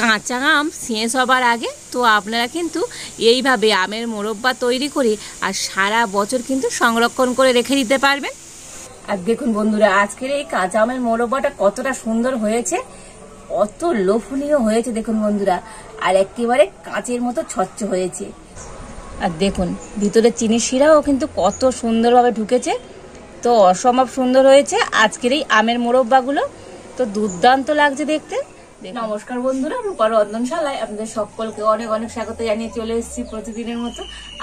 কাঁচা আম শেষ হবার আগে তো আপনারা কিন্তু এইভাবে আমের মোরব্বা তৈরি করে আর সারা বছর কিন্তু সংরক্ষণ করে রেখে দিতে পারবেন। আর দেখুন বন্ধুরা, আজকের এই কাঁচা আমের মোরব্বাটা কতটা সুন্দর হয়েছে, কত লোভনীয় হয়েছে দেখুন বন্ধুরা, আর একেবারে কাঁচের মতো স্বচ্ছ হয়েছে। আর দেখুন ভিতরে চিনি শিরাও কিন্তু কত সুন্দরভাবে ঢুকেছে, তো অসম্ভব সুন্দর হয়েছে আজকের এই আমের মোরব্বাগুলো, তো দুর্দান্ত লাগছে দেখতে। নমস্কার বন্ধুরা, রূপার রন্ধনশালায় আপনাদের সকলকে অনেক অনেক স্বাগত জানিয়ে চলে এসেছি প্রতিদিনের মতো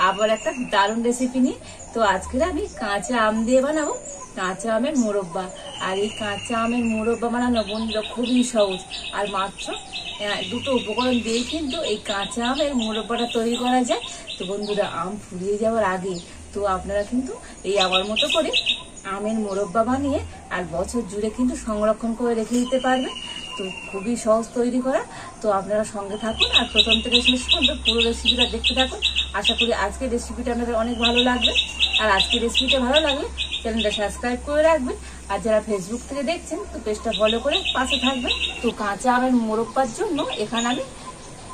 আবার একটা দারুণ রেসিপি নিয়ে। তো আজকে আমি কাঁচা আম দিয়ে বানাবো কাঁচা আমের মোরব্বা। আর এই কাঁচা আমের মোরব্বা বানানো বন্ধুরা খুবই সহজ, আর মাত্র দুটো উপকরণ দিয়ে কিন্তু এই কাঁচা আমের মোরব্বাটা তৈরি করা যায়। তো বন্ধুরা, আম ফুরিয়ে যাওয়ার আগে তো আপনারা কিন্তু এই আমার মতো করে আমের মোরব্বা বানিয়ে আর বছর জুড়ে কিন্তু সংরক্ষণ করে রেখে দিতে পারবেন। তো খুবই সহজ তৈরি করা, তো আপনারা সঙ্গে থাকুন আর প্রথম থেকে শেষ পর্যন্ত পুরো রেসিপিটা দেখতে থাকুন। আশা করি আজকের রেসিপিটা আপনাদের অনেক ভালো লাগবে। আর আজকের রেসিপিটা ভালো লাগলে চ্যানেলটা সাবস্ক্রাইব করে রাখবেন, আর যারা ফেসবুক থেকে দেখছেন তো পেজটা ফলো করে পাশে থাকবেন। তো কাঁচা আমের মোরব্বার জন্য এখানে আমি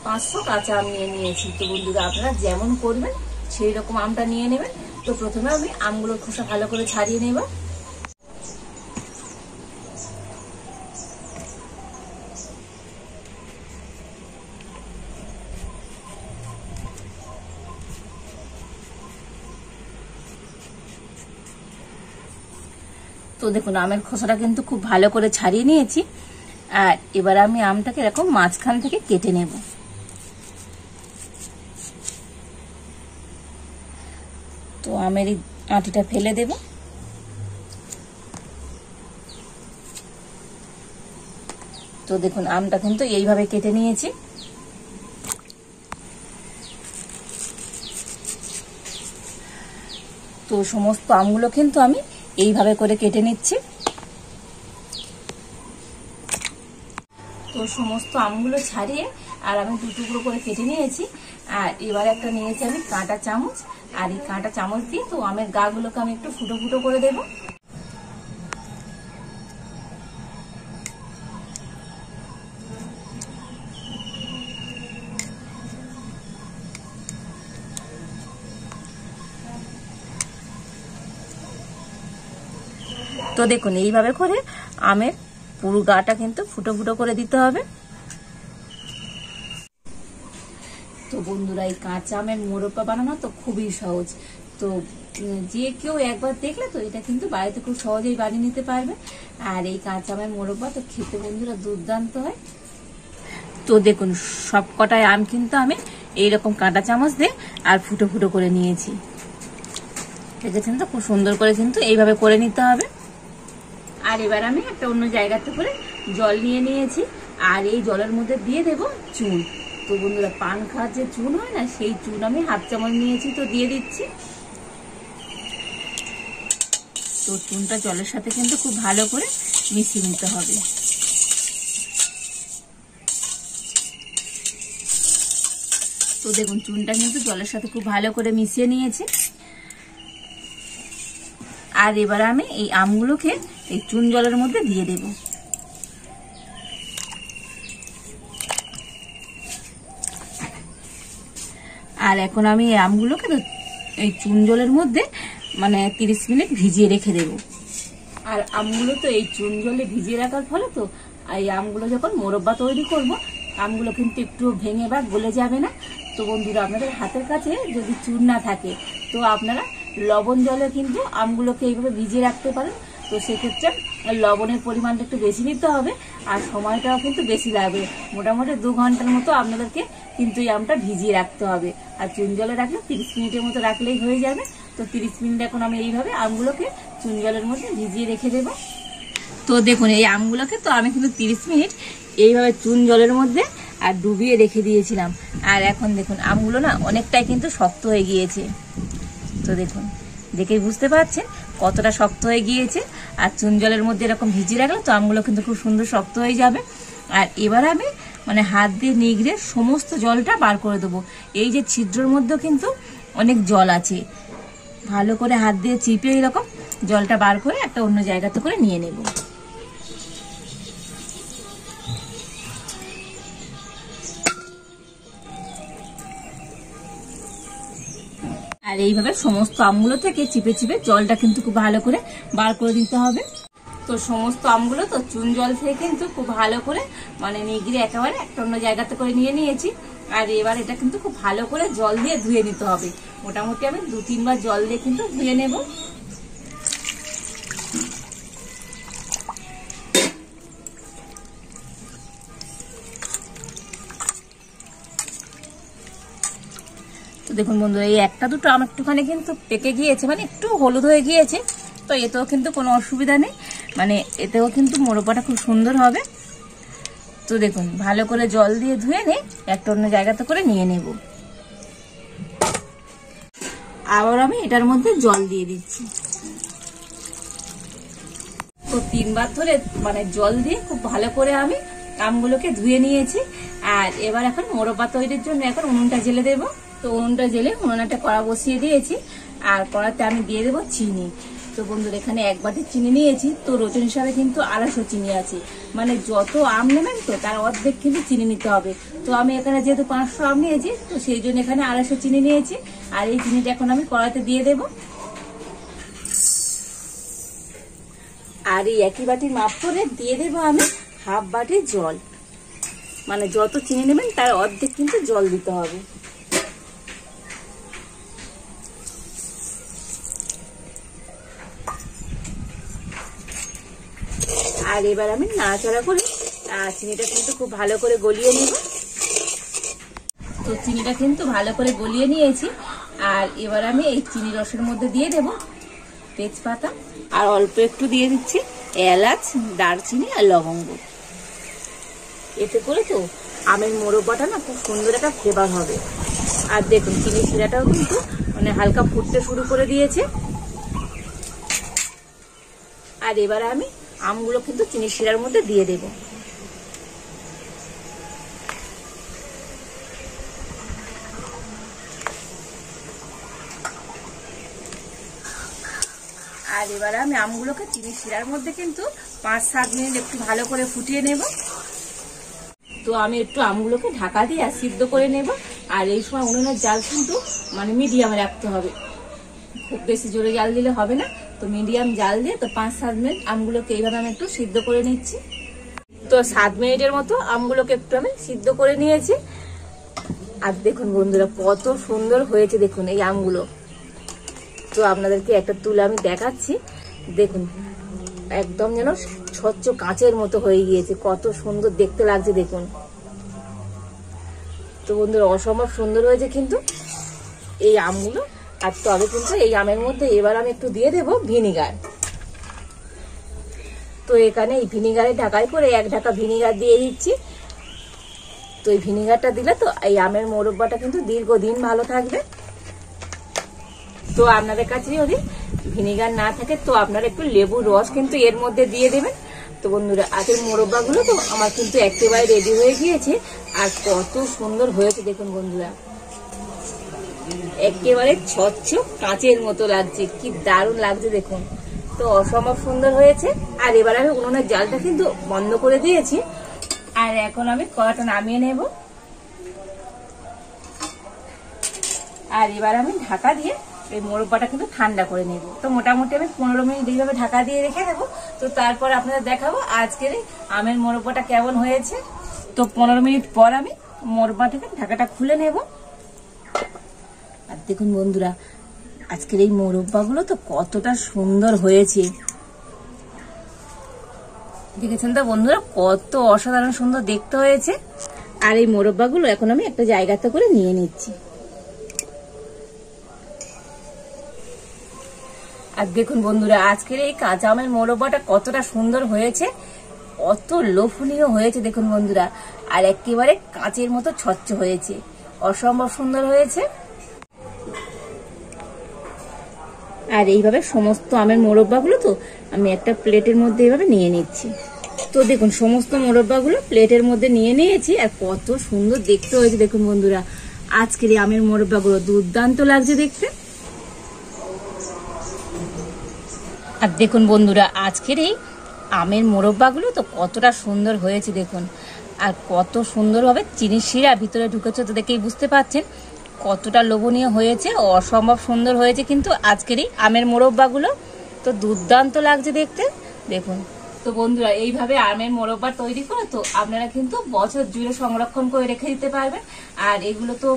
500 কাঁচা আম নিয়ে নিয়েছি। তো বন্ধুরা, আপনারা যেমন করবেন সেই রকম আমটা নিয়ে নেবেন। তো প্রথমে আমি আমগুলোর খোসা ভালো করে ছাড়িয়ে নেব। তো দেখুন আমের খোসাটা কিন্তু খুব ভালো করে ছাড়িয়ে নিয়েছি, আর এবার আমি আমটাকে এরকম মাঝখান থেকে কেটে নেব। তো আমের এই আঁটিটা ফেলে দেব। তো দেখুন আমটা কিন্তু এইভাবে কেটে নিয়েছি। তো সমস্ত আমগুলো কিন্তু আমি এইভাবে করে কেটে নিচ্ছি। তো সমস্ত আমগুলো ছাড়িয়ে আর আমি দু টুকরো করে কেটে নিয়েছি। আর এবার একটা নিয়েছি আমি কাঁটা চামচ, আর এই কাঁটা চামচ দিয়ে তো আমের গাগুলোকে আমি একটু ফুটো ফুটো করে দেব। তো দেখুন এইভাবে করে আমের পুরো গাটা কিন্তু ফুটো ফুটো করে দিতে হবে। তো বন্ধুরা, এই কাঁচা আমের মোরব্বা বানানো তো খুবই সহজ। তো যে কেউ একবার দেখলে তো এটা কিন্তু বাড়িতে খুব সহজেই বানিয়ে নিতে পারবে। আর এই কাঁচা আমের মোরব্বা তো খেতে বন্ধুরা দুর্দান্ত হয়। তো দেখুন সব কটায় আম কিন্তু আমি এইরকম কাঁটা চামচ দিয়ে আর ফুটো ফুটো করে নিয়েছি। দেখেছেন তো, খুব সুন্দর করে কিন্তু এইভাবে করে নিতে হবে। আর এবার আমি একটা অন্য জায়গাতে করে জল নিয়ে নিয়েছি, আর এই জলের মধ্যে দিয়ে দেব চুন। তো বন্ধুরা, পান খাওয়ার যে চুন হয় না, সেই চুন আমি হাফ চামচ নিয়েছি, তো দিয়ে দিচ্ছি। তো চুনটা জলের সাথে কিন্তু খুব ভালো করে মিশিয়ে নিতে হবে। তো দেখুন চুনটা কিন্তু জলের সাথে খুব ভালো করে মিশিয়ে নিয়েছি। আর এবার আমি এই আমগুলোকে এই চুন জলের মধ্যে দিয়ে দেব। আর এখন আমি এই আমগুলোকে এই চুন জলের মধ্যে 30 মিনিট ভিজিয়ে রেখে দেব। আর আমগুলো তো এই চুন জলে ভিজিয়ে রাখার ফলে তো এই আমগুলো যখন মোরব্বা তৈরি করব, আমগুলো কিন্তু একটু ভেঙে বা গলে যাবে না। তো বন্ধুরা, আপনাদের হাতের কাছে যদি চুন না থাকে তো আপনারা লবণ জলে কিন্তু আমগুলোকে এইভাবে ভিজিয়ে রাখতে পারেন। তো সেক্ষেত্রে লবণের পরিমাণটা একটু বেশি নিতে হবে, আর সময়টাও কিন্তু বেশি লাগবে। মোটামুটি 2 ঘন্টার মতো আপনাদেরকে কিন্তু এই আমটা ভিজিয়ে রাখতে হবে। আর চুন জলে রাখলে 30 মিনিটের মতো রাখলেই হয়ে যাবে। তো 30 মিনিট এখন আমি এইভাবে আমগুলোকে চুন জলের মধ্যে ভিজিয়ে রেখে দেব। তো দেখুন এই আমগুলোকে তো আমি কিন্তু 30 মিনিট এইভাবে চুন জলের মধ্যে আর ডুবিয়ে রেখে দিয়েছিলাম। আর এখন দেখুন আমগুলো না অনেকটাই কিন্তু শক্ত হয়ে গিয়েছে। তো দেখুন দেখেই বুঝতে পারছেন কতটা শক্ত হয়ে গিয়েছে। আর চুন জলের মধ্যে এরকম ভিজিয়ে রাখলে তো আমগুলো কিন্তু খুব সুন্দর শক্ত হয়ে যাবে। আর এবার আমি হাত দিয়ে নিগড়ে সমস্ত জলটা বার করে দেবো। এই যে ছিদ্রের মধ্যে কিন্তু অনেক জল আছে, ভালো করে হাত দিয়ে চিপে এরকম জলটা বার করে একটা অন্য জায়গাতে করে নিয়ে নেব। আর এইভাবে সমস্ত আমগুলো থেকে চিপে চিপে জলটা কিন্তু খুব ভালো করে বার করে দিতে হবে। তো সমস্ত আমগুলো তো চুন জল থেকে কিন্তু খুব ভালো করে মানে নিগড়ে একেবারে একটা অন্য জায়গাতে করে নিয়ে নিয়েছি। আর এবার এটা কিন্তু খুব ভালো করে জল দিয়ে ধুয়ে নিতে হবে। মোটামুটি আমি 2-3 বার জল দিয়ে কিন্তু ধুয়ে নেব। তো দেখুন বন্ধুরা, এই একটা দুটো আম একটুখানি কিন্তু পেকে গিয়েছে, মানে একটু হলুদ হয়ে গিয়েছে। তো এতেও কিন্তু কোনো অসুবিধা নেই, মানে এতেও কিন্তু মোরব্বাটা খুব সুন্দর হবে। তো দেখুন ভালো করে জল দিয়ে ধুয়ে নিয়ে একটা অন্য জায়গাতে করে নিয়ে নেব। আবার আমি এটার মধ্যে জল দিয়ে দিচ্ছি। তো 3 বার ধরে মানে জল দিয়ে খুব ভালো করে আমি আমগুলোকে ধুয়ে নিয়েছি। আর এবার এখন মোরব্বা তৈরির জন্য এখন উনুনটা জেলে দেবো। তো উনুনটা জেলে উনুনে একটা কড়া বসিয়ে দিয়েছি। আর কড়াতে আমি দিয়ে দেবো চিনি। তো বন্ধুরা, এখানে 1 বাটি চিনি নিয়েছি। তো রোজন হিসাবে কিন্তু 250 চিনি আছে, মানে যত আম নেবেন তো তার অর্ধেক কিন্তু চিনি নিতে হবে। তো আমি এখানে যেহেতু 500 আম নিয়েছি, তো সেই জন্য এখানে 250 চিনি নিয়েছি। আর এই চিনিটা এখন আমি কড়াতে দিয়ে দেব। আর এই একই বাটির মাপ করে দিয়ে দেবো আমি 1/2 বাটি জল, মানে যত চিনি নেবেন তার অর্ধেক কিন্তু জল দিতে হবে। আর এবার আমি নাড়াচাড়া করে চিনিটা কিন্তু খুব ভালো করে গলিয়ে নেব। তো চিনিটা কিন্তু ভালো করে গলিয়ে নিয়েছি। আর এবার আমি এই চিনি রসের মধ্যে দিয়ে দেব তেজপাতা, আর অল্প একটু দিয়ে দিচ্ছি এলাচ, দারচিনি আর লবঙ্গ। এতে করে তো আমের মোরব্বাটা না খুব সুন্দর একটা ফ্লেভার হবে। আর দেখুন চিনি শিরাটাও কিন্তু মানে হালকা ফুটতে শুরু করে দিয়েছে। আর এবার আমি আমগুলো কিন্তু চিনি শিরার মধ্যে দিয়ে দেব। আর এবার আমি আমগুলোকে চিনি শিরার মধ্যে কিন্তু 5-7 মিনিট একটু ভালো করে ফুটিয়ে নেব। তো আমি একটু আমগুলোকে ঢাকা দিয়ে সিদ্ধ করে নেব। আর এই সময় উনুনের জাল কিন্তু মানে মিডিয়ামে রাখতে হবে, খুব বেশি জোরে জাল দিলে হবে না। তো মিডিয়াম জাল দিয়ে তো 5-7 মিনিট আমগুলোকে এইভাবে আমি একটু সিদ্ধ করে নিচ্ছি। তো 7 মিনিটের মতো আমগুলোকে একটু আমি সিদ্ধ করে নিয়েছি। আর দেখুন বন্ধুরা কত সুন্দর হয়েছে দেখুন এই আমগুলো। তো আপনাদেরকে একটা তুলে আমি দেখাচ্ছি। দেখুন একদম যেন স্বচ্ছ কাঁচের মতো হয়ে গিয়েছে, কত সুন্দর দেখতে লাগছে দেখুন। তো বন্ধুরা অসম্ভব সুন্দর হয়েছে কিন্তু এই আমগুলো। আর তবে কিন্তু এই আমের মধ্যে এবার আমি একটু দিয়ে দেব ভিনিগার। তো এখানে এই ভিনিগারের ঢাকায় করে 1 ঢাকা ভিনিগার দিয়ে দিচ্ছি। তো এই ভিনিগারটা দিলে তো এই আমের মোরব্বাটা কিন্তু দীর্ঘদিন ভালো থাকবে। তো আপনাদের কাছে যদি ভিনিগার না থাকে তো আপনারা একটু লেবুর রস কিন্তু এর মধ্যে দিয়ে দেবেন। তো বন্ধুরা আজকের মোরব্বাগুলো তো আমার কিন্তু একেবারে রেডি হয়ে গিয়েছে। আর কত সুন্দর হয়েছে দেখুন বন্ধুরা, একেবারে স্বচ্ছ কাঁচের মতো লাগছে, কি দারুণ লাগছে দেখুন। তো অসম্ভব সুন্দর হয়েছে। আর এবার আমি উনুনের জালটা কিন্তু বন্ধ করে দিয়েছি। আর এখন আমি কড়াটা নামিয়ে নেব। আর এবার আমি ঢাকা দিয়ে এই মোরব্বাটা কিন্তু ঠান্ডা করে নেব। তো মোটামুটি আমি 15 মিনিট এইভাবে ঢাকা দিয়ে রেখে দেবো। তো তারপর আপনাদের দেখাবো আজকের এই আমের মোরব্বাটা কেমন হয়েছে। তো 15 মিনিট পর আমি মোরব্বা থেকে ঢাকাটা খুলে নেব। আর দেখুন বন্ধুরা আজকের এই মোরব্বাগুলো তো কতটা সুন্দর হয়েছে, দেখেছেন তো বন্ধুরা কত অসাধারণ সুন্দর দেখতে হয়েছে। আর এই মোরব্বাগুলো এখন আমি একটা জায়গাতে করে নিয়ে নিচ্ছি। আর দেখুন বন্ধুরা আজকের এই কাঁচা আমের মোরব্বাটা কতটা সুন্দর হয়েছে, কত লোভনীয় হয়েছে দেখুন বন্ধুরা। আর একেবারে কাঁচের মতো স্বচ্ছ হয়েছে, অসম্ভব সুন্দর হয়েছে। আর এইভাবে সমস্ত আমের মোরব্বাগুলো তো আমি একটা প্লেটের মধ্যে এইভাবে নিয়ে নিচ্ছি। তো দেখুন সমস্ত মোরব্বাগুলো প্লেটের মধ্যে নিয়ে নিয়েছি। আর কত সুন্দর দেখতে হয়েছে দেখুন বন্ধুরা, আজকের এই আমের মোরব্বাগুলো দুর্দান্ত লাগছে দেখতে। আর দেখুন বন্ধুরা আজকের এই আমের মোরব্বাগুলো তো কতটা সুন্দর হয়েছে দেখুন। আর কত সুন্দরভাবে চিনি শিরা ভিতরে ঢুকেছে, তো দেখেই বুঝতে পারছেন কতটা লোভনীয় হয়েছে, অসম্ভব সুন্দর হয়েছে কিন্তু আজকের এই আমের মোরব্বাগুলো। তো দুর্দান্ত লাগছে দেখতে, দেখুন। তো বন্ধুরা, এইভাবে আমের মোরব্বা তৈরি করে তো আপনারা কিন্তু বছর জুড়ে সংরক্ষণ করে রেখে দিতে পারবেন। আর এগুলো তো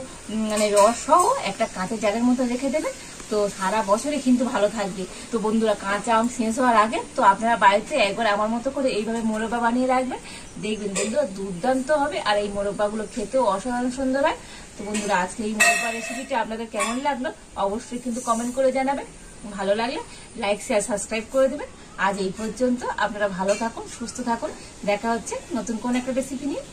মানে রস সহ একটা কাঁচের জারের মতো রেখে দেবেন, তো সারা বছরই কিন্তু ভালো থাকবে। তো বন্ধুরা, কাঁচা আম শেষ হওয়ার আগে তো আপনারা বাড়িতে একবার আমার মতো করে এইভাবে মোরব্বা বানিয়ে রাখবেন, দেখবেন বন্ধুরা দুর্দান্ত হবে। আর এই মোরব্বাগুলো খেতেও অসাধারণ সুন্দর হয়। তো বন্ধুরা, আজকে এই মোরব্বা রেসিপিটা আপনাদের কেমন লাগলো অবশ্যই কিন্তু কমেন্ট করে জানাবেন। ভালো লাগলে লাইক, শেয়ার, সাবস্ক্রাইব করে দেবেন। আজ এই পর্যন্ত। আপনারা ভালো থাকুন, সুস্থ থাকুন। দেখা হচ্ছে নতুন কোন একটা রেসিপি নিয়ে।